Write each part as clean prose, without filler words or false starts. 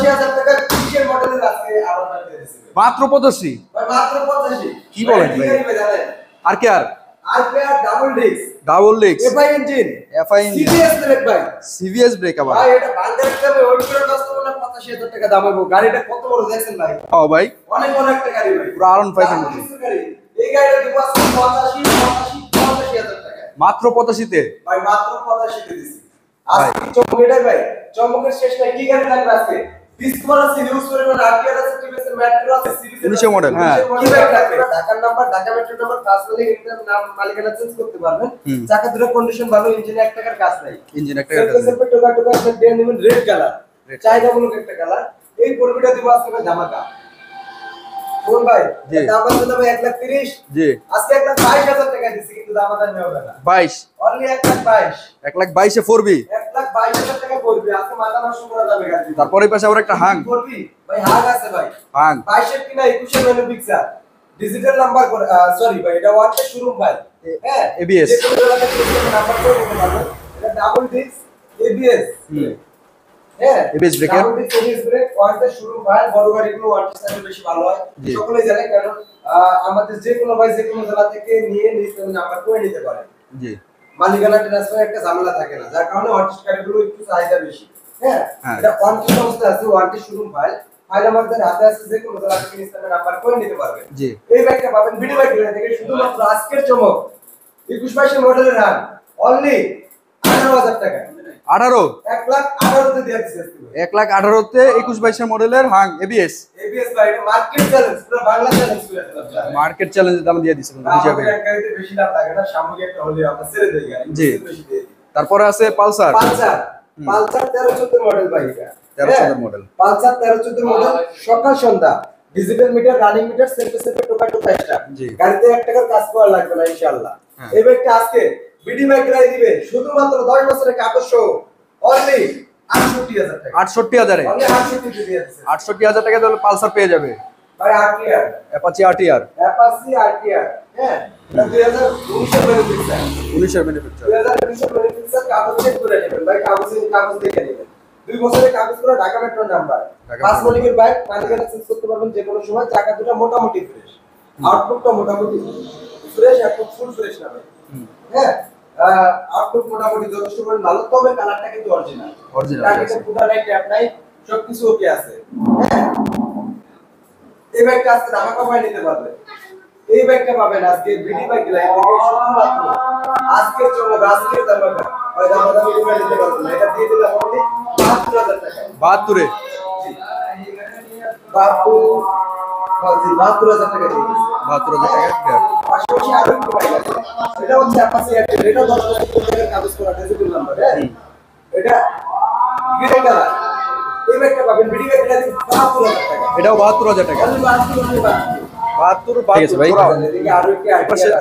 85,000 টাকা 20 এর মডেলের আজকে আবার দিয়ে দিছি মাত্র 85 ভাই মাত্র 85 কি বলেন ভাই আর কি আর double disc FI engine CBS brake ভাই সিবিএস ব্রেক আবার ভাই এটা বাংলা হিসাবে ওই করে কাস্টমার না 85,000 টাকা দাম হবে গাড়িটা কত বড় দেখছেন ভাই ও ভাই অনেক বড় একটা গাড়ি ভাই পুরো আরন 500 এই গাড়িটা দিব আজকে 85,000 টাকা মাত্র 85 তে ভাই মাত্র 85 তে দিছি আজকে চমকেটাই ভাই চমকের শেষ নাই কি গাড়ি লাগবে আজকে ডিসকভার আছে নিউজ পরিমাণ আরটিআর আছে টিভিএস মেট্রো আছে সিরিজ 19 মডেল হ্যাঁ কি ভাই লাগবে ঢাকার নাম্বার ঢাকা মেট্রো নাম্বার কাজ করলে এটার নাম মালিকানা চেঞ্জ করতে পারবেন চাকা দুটো কন্ডিশন ভালো ইঞ্জিনে 1 টাকার কাজ নাই ইঞ্জিন 1 টাকার কাজ সেলফ টোকা টোকা একটা দিয়ে নেবেন রেড কালার চাইনা বলো একটা কালার এই পরবিটা দিব আজকে ভাই ধামাকা কোন ভাই দাম আছে ভাই 1,30,000 জি আজকে 1,22,000 টাকা দিছি কিন্তু দাম আদায় নেওয়া হবে না 22 অনলি 1,22,000 1,22 এ 4B 1,22,000 টাকা পড়বে আজকে মাথা নষ্ট করা যাবে গাড়ি তারপরে পাশে আবার একটা হাং পড়বি ভাই হাং আছে ভাই হাং 22 কিনা 21 এর menu picture digital number sorry ভাই এটা ওয়ার্ডের শোরুম ভাই হ্যাঁ এবিএস যে কোনো জায়গাতে নাম্বার করে নিতে পারবেন এটা ডাবল ডিস্ক এবিএস হ্যাঁ ABS brake double disc ABS brake ওয়ার্ডের শোরুম ভাই বড় গাড়িগুলো ওয়ার্ডের সাথে বেশি ভালো হয় সকলেই জানে কারণ আমাদের যে কোনো ভাই যে কোনো জায়গা থেকে নিয়ে নিজের নাম্বার করে নিতে পারে জি মালিকানা ট্রান্সফার একটা ঝামেলা থাকে না যার কারণে ওয়ার্ডের গাড়িগুলো একটু চাহিদা বেশি হ্যাঁ এটা ওয়ারেন্টি অবস্থা আছে ওয়ারেন্টি শোরুম ফাইল ফাইল আমাদের হাতে আছে যে কোনো জায়গা থেকে নিতে নাম্বার করে নিতে পারবেন জি এই ব্যাগটা পাবেন ভিডিও ব্যাগ থেকে শুধুমাত্র আজকের চমক 21 মডেলের রান অনলি 18,000 টাকা 18 1,18,000 তে দিয়ে দিচ্ছি 1,18,000 তে 21-22 এর মডেলের হাং এবিএস ভাই এটা মার্কেট চ্যালেঞ্জ পুরো বাংলা চ্যালেঞ্জ করে দিলাম মার্কেট চ্যালেঞ্জের দাম দিয়ে দিছেন হিসাবে গাড়িতে বেশি লাভ লাগে না সামগ্রিক একটা হলে আমরা ছেড়ে দেই গাড়ি জি তারপরে আছে পালসার 13-14 মডেল ভাই এটা 13-14 মডেল পালসার 13-14 মডেল সকাল সন্ধ্যা ডিজিটাল মিটার রানিং মিটার সেলফে টোকা টোকা এক্সট্রা গাড়িতে 1 টাকার কাজ করা লাগবে না ইনশাআল্লাহ এই ব্যাগটা আজকে বিডি মাইক্রাই দিবে শুধুমাত্র 10 বছরের কাগজ সহ অনলি 68,000 টাকা 68,000 এ অনলি 68 দিয়ে দিয়েছে 68,000 টাকা দিলে পালসার পেয়ে যাবে ভাই আরটিআর অ্যাপাচি আরটিআর হ্যাঁ 2019 এর ম্যানুফ্যাকচার 19 এর ম্যানুফ্যাকচার 2019 এর ম্যানুফ্যাকচার কাগজ চেক করে নেবেন ভাই কাগজ দেখে নেবেন 2 বছরের কাগজ করে ঢাকা মেট্রো নাম্বার 5 মালিকের বাইক মালিকানা চেঞ্জ করতে পারবেন যে কোনো সময় চাকা দুটো মোটামুটি ফ্রেশ আউটপুটটা মোটামুটি ফ্রেশ একদম ফুল ফ্রেশ না ভাই হ্যাঁ আউটপুট মোটামুটি যথেষ্ট পরিমাণ ভালো তবে কালারটা কিন্তু অরিজিনাল গাড়িতে ফুটা নাই ট্যাপ নাই সবকিছু ওকে আছে হ্যাঁ এই ব্যাগটা আজকে ধামাকা পাই নিতে পারবেন এই ব্যাগটা পাবেন আজকে বিডি বাইক লাইন থেকে শুধুমাত্র আজকের চমক আজকের ধামাকা ওই ধামাকা করে নিতে পারবেন এটা দিয়ে দিলে অনলি 72,000 টাকা 72 এ বাপু জি 72,000 টাকা দিয়ে দিচ্ছি 72,000 টাকা পাশাপাশি আরো একটু বাইক আছে এটা হচ্ছে অ্যাপাচি এয়ারটেল এটা 10,000 টাকার কাগজ করা ডিজিটাল নাম্বার হ্যাঁ এটা গ্রে কালার এই ব্যাগটা পাবেন বিডি বাইক লাইন 72,000 টাকা এটাও 72,000 টাকা 72 ভাই এদিকে আরো একটি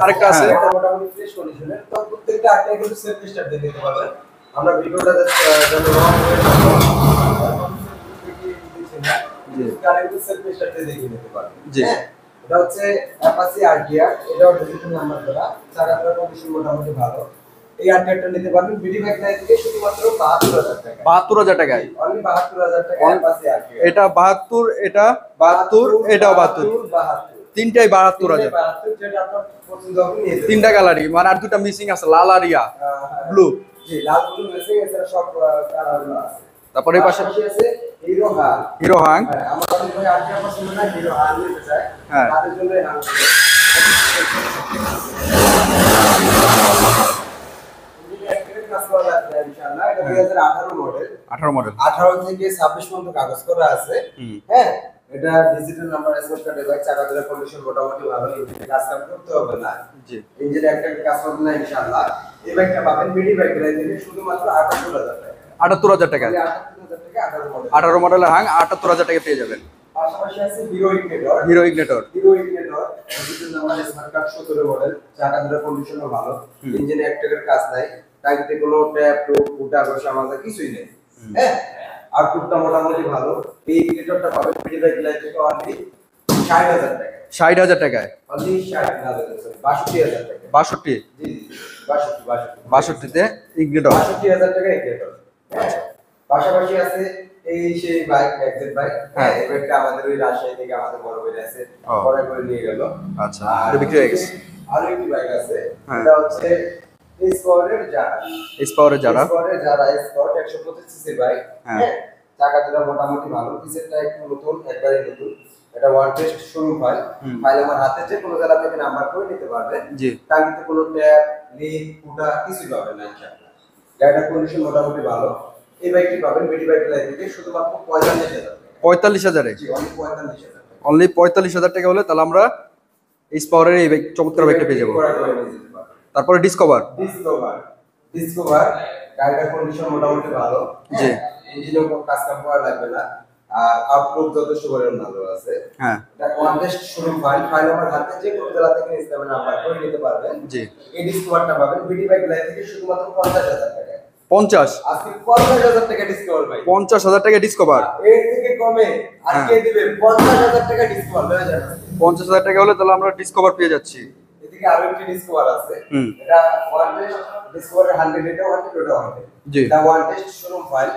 আরেকটা আছে মোটামুটি ফ্রেশ কন্ডিশনের তো প্রত্যেকটা আটটা কিন্তু সেলফ স্টার্ট দিয়ে দিতে পারবেন আমরা ভিডিওটা যেন জি গাড়িতে সেলফ স্টার্ট দিয়ে দেখিয়ে দিতে পারবেন জি এটা হচ্ছে অ্যাপাচি আরটিআর এটাও ডিজিটাল নাম্বার করা চাকাটার কন্ডিশন মোটামুটি ভালো এই আরটিআরটা নিতে পারবেন বিডি ব্যাগ লাইন থেকে শুধুমাত্র 72,000 টাকা 72,000 টাকায় অনলি 72,000 টাকা অ্যাপাচি আরটিআর এটা 72 এটা 72 এটাও 72 তিনটাই 72,000 যেটা আপনার পছন্দ হবে নিয়ে নেবেন তিনটা কালারই মানে আর দুটো মিসিং আছে লাল আর ইয়া ব্লু জি লাল ব্লু মিসিং আছে সব কালারগুলো আছে তারপরে এই পাশে আছে হিরো হাং আমার অনেক ভাই আজকে পছন্দ না হিরো হাং নিতে চায় তাদের জন্য হাং ইনশাআল্লাহ এটা 2018 মডেল 18 থেকে 26 পর্যন্ত কাগজ করা আছে হ্যাঁ এটা ডিজিটাল নাম্বার এসএস কার্ডে ভাই চাকাগুলোর কন্ডিশন মোটামুটি ভালো ইঞ্জিনে কাজ করতে হবে না জি ইঞ্জিনে একটা কাজ করবে না ইনশাআল্লাহ এই বাইকটা পাবেন মিডি বাইক থেকে শুধুমাত্র 78,000 টাকা 78,000 টাকা 18 মডেলের হাং 78,000 টাকা পেয়ে যাবেন পাশাপাশি আছে Hero Ignitor digital number smart card 17 model চাকাগুলোর কন্ডিশনও ভালো ইঞ্জিনে একটা কাজ নাই টাইতে কোনো ট্যাপ টোপ ফুটা বসা আমাদের কিছুই নেই হ্যাঁ আউটপুটটা মোটামুটি ভালো এই ইগনিটরটা পাবেন বিডি বাইক লাইন থেকে অনলি 60,000 টাকা 60,000 টাকায় অনলি 60,000 62,000 টাকা 62 জি 62 তে ইগনিটর 62,000 টাকা ইগনিটর হ্যাঁ পাশাপাশি আছে এই সেই বাইক ম্যাগজেট বাইক। হ্যাঁ। এই বাইকটা আমাদের ওই রাজশাহী থেকে আমাদের বড় ভাই আছে ও। পরে করে নিয়ে গেল। আচ্ছা, আর এটা বিক্রি হয়ে গেছে। আরো একটি বাইক আছে, হ্যাঁ। এটা হচ্ছে স্কোয়ারের যারা স্পাওয়ারের যারা। স্কোয়ারের যারা স্কোয়ার 125 সিসি বাইক। হ্যাঁ। হ্যাঁ, চাকা দুটো মোটামুটি ভালো, পিছেরটা একটু নতুন, একবারে নতুন। এটা one test showroom file. File আমার হাতে, যে কোনো জায়গা থেকে নাম্বার করে নিতে পারবেন। জি। টাঙ্গিতে কোনো ট্যাপ লিক ফুটা কিছু পাবেন না ইনশাআল্লাহ। গাড়িটার কন্ডিশন মোটামুটি ভালো। এই বাইকটি পাবেন বিডি বাইক লাইন থেকে শুধুমাত্র 45,000 টাকা। 45,000-এ? জি, অনলি 45,000 টাকা। অনলি 45,000 টাকা হলে তাহলে আমরা এই স্পাওয়ারের এই চমৎকার বাইকটা পেয়ে যাবো। করা করে নিয়ে যেতে পারবেন। তারপরে ডিসকভার। ডিসকভার গাড়িটার কন্ডিশন মোটামুটি ভালো। জি। ইঞ্জিনেও কোনো কাজ কাম করা লাগবে না। আর আউটলুক যথেষ্ট পরিমাণ ভালো আছে। হ্যাঁ। এটা one test showroom file. File আমার হাতে, যে কোনো জেলা থেকে নিতে পারবেন, নাম্বার করে নিতে পারবেন। জি। এই ডিসকভারটা পাবেন বিডি বাইক লাইন থেকে শুধুমাত্র 50,000 টাকা। 50? আজকে 50,000 টাকা ডিসকভার ভাই। 50,000 টাকা ডিসকভার? এর থেকে কমে আর কে দিবে? 50,000 টাকা ডিসকভার হয়ে যাবে। 50,000 টাকা হলে তাহলে আমরা ডিসকভার পেয়ে যাচ্ছি। এদিকে আরো একটি ডিসকভার আছে। হুম। এটা ওয়ান টেস্ট ডিসকভারের 100 এটা 100 ওটা 100। জি। এটা one test showroom file.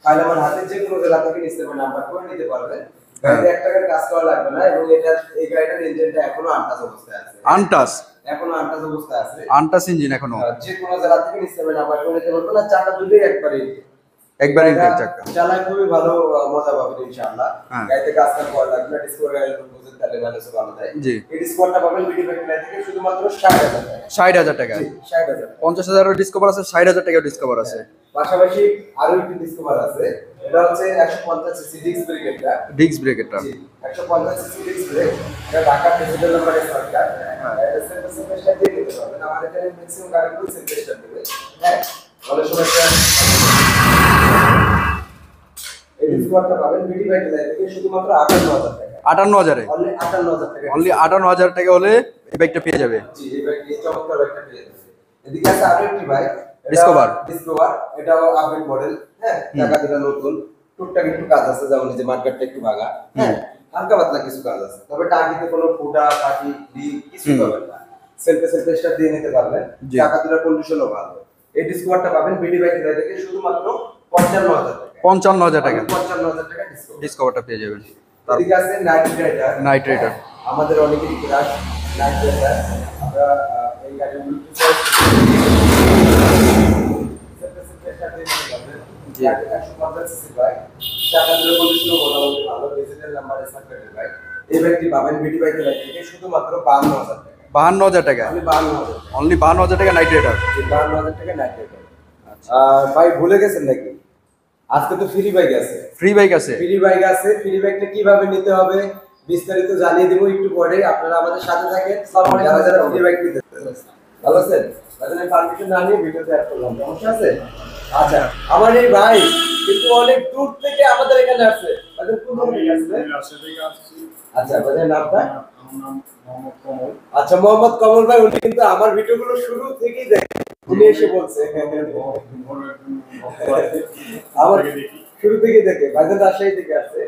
File আমার হাতে, যে কোনো জেলা থেকে নিতে পারবেন, নাম্বার করে নিতে পারবেন। গাড়িতে 1 টাকার কাজ করা লাগবে না, এবং এটা এই গাড়িটার ইঞ্জিনটা এখনো আনটাচ অবস্থায় আছে। আনটাস? এখনো আনটাচ অবস্থায় আছে। আনটাস ইঞ্জিন এখনো? যে কোনো জেলা থেকে নিতে পারবেন, নাম্বার করে নিতে পারবেন। না, চাকা দুটোই একবারে একবার ইনটেক চাকা। চালায় খুবই ভালো, মজা পাবেন ইনশাআল্লাহ। হ্যাঁ। গাড়িতে কাজ কাম করা লাগবে না, ডিসকভার গাড়ি বুঝতে তাহলে মানুষ ভালো দেয়। জি। এই ডিসকভারটা পাবেন বিডি বাইক লাইন থেকে শুধুমাত্র 60,000 টাকা। 60,000 টাকা? জি, 60,000। 50,000 এর ডিসকভার আছে, 60,000 টাকার ডিসকভার আছে। পাশাপাশি আরো একটি ডিসকভার আছে, এটা হচ্ছে 150 সিসি ডিস্ক ব্রেক। এটা ডিস্ক ব্রেক এটা? জি, 150 সিসি ডিস্ক ব্রেক। এটা ঢাকা প্রেসিডেন্ট নাম্বারে সরকার। এটা সেন্টার দিয়ে দিতে পারবেন। আমাদের এখানে ম্যাক্সিমাম গাড়িগুলো সেন্টার দিবে। হ্যাঁ, অনেক সময় এই ডিসকভারটা পাবেন বিডি বাইক লাইন থেকে শুধুমাত্র 58,000 টাকা। 58,000-এ? অনলি 58,000 টাকা। অনলি 58,000 টাকা হলে এই বাইকটা পেয়ে যাবে। জি, এই বাইকটি চমৎকার বাইকটা পেয়ে যাচ্ছে। এদিকে আছে আরো একটি বাইক, ডিসকভার। ডিসকভার এটাও আপডেট মডেল। হ্যাঁ, চাকা দুটো নতুন, টুকটাক একটু কাজ আছে, যেমন এই যে মার্কেটটা একটু ভাঙা। হ্যাঁ, হালকা পাতলা কিছু কাজ আছে, তবে টাঙ্কিতে কোনো ফুটা কাটি লিক কিছু পাবেন না। সেলফে স্টার্ট দিয়ে নিতে পারবেন। জি। চাকা দুটোর কন্ডিশনও ভালো। এই ডিসকভারটা পাবেন বিডি বাইক থেকে শুধুমাত্র 55,000 টাকা। 55,000 টাকা 55,000 টাকা ডিসকভার। ডিসকভারটা পেয়ে যাবেন। এদিকে আছে নাইট রাইডার। Night rider. আমাদের অনেকেরই ক্রাশ নাইট রাইডার। আমরা এই গাড়িগুলো জি। 150 সিসি বাইক, চাকা দুটো কন্ডিশন মোটামুটি ভালো, ডিজিটাল নাম্বারে সার্টিফাইড বাইক। এই বাইকটি পাবেন বিডি বাইক থেকে শুধুমাত্র 52,000 টাকা। 52,000 টাকা? আমি 52,000। অনলি 52,000 টাকা নাইট রাইডার? 52,000 টাকা নাইট রাইডার। ভাই ভুলে গেছেন নাকি? আজকে তো ফ্রি বাইক আছে। ফ্রি বাইক আছে? ফ্রি বাইক আছে। ফ্রি বাইকটা কিভাবে নিতে হবে বিস্তারিত জানিয়ে দেবো একটু পরে, আপনারা আমাদের সাথে থাকেন। যারা যারা ফ্রি বাইক নিতে চান, ভালো আছেন? তাহলে পারমিশন না নিয়ে ভিডিওতে অ্যাড করলাম, সমস্যা আছে? আচ্ছা, আমার এই ভাই কিন্তু অনেক দূর থেকে আমাদের এখানে আসছে। তাদের কোন থেকে আসছে? আচ্ছা, আপনাদের নামটা? আচ্ছা, মোহাম্মদ কমল ভাই। উনি কিন্তু আমার ভিডিওগুলো শুরু থেকেই দেখেন। উনি এসে বলছে আমার শুরু থেকে দেখে ভাইজান রাজশাহী থেকে আসছে।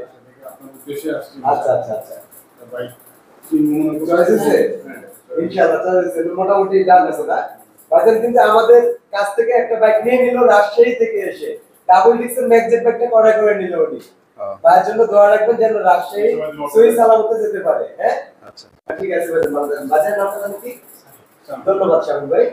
আচ্ছা আচ্ছা আচ্ছা, ইনশাআল্লাহ মোটামুটি ডান আছে না? ভাইজান কিন্তু আমাদের কাছ থেকে একটা বাইক নিয়ে নিল রাজশাহী থেকে এসে, ডাবল ডিক্সের ম্যাগজেট বাইকটা করা করে নিল উনি। ভাইয়ের জন্য দোয়া রাখবেন যেন রাজশাহী সহি সালামতে যেতে পারে। হ্যাঁ, আচ্ছা, ঠিক আছে ভাইজান। বাজারের নামটা জানেন কি? ধন্যবাদ শামিম ভাই।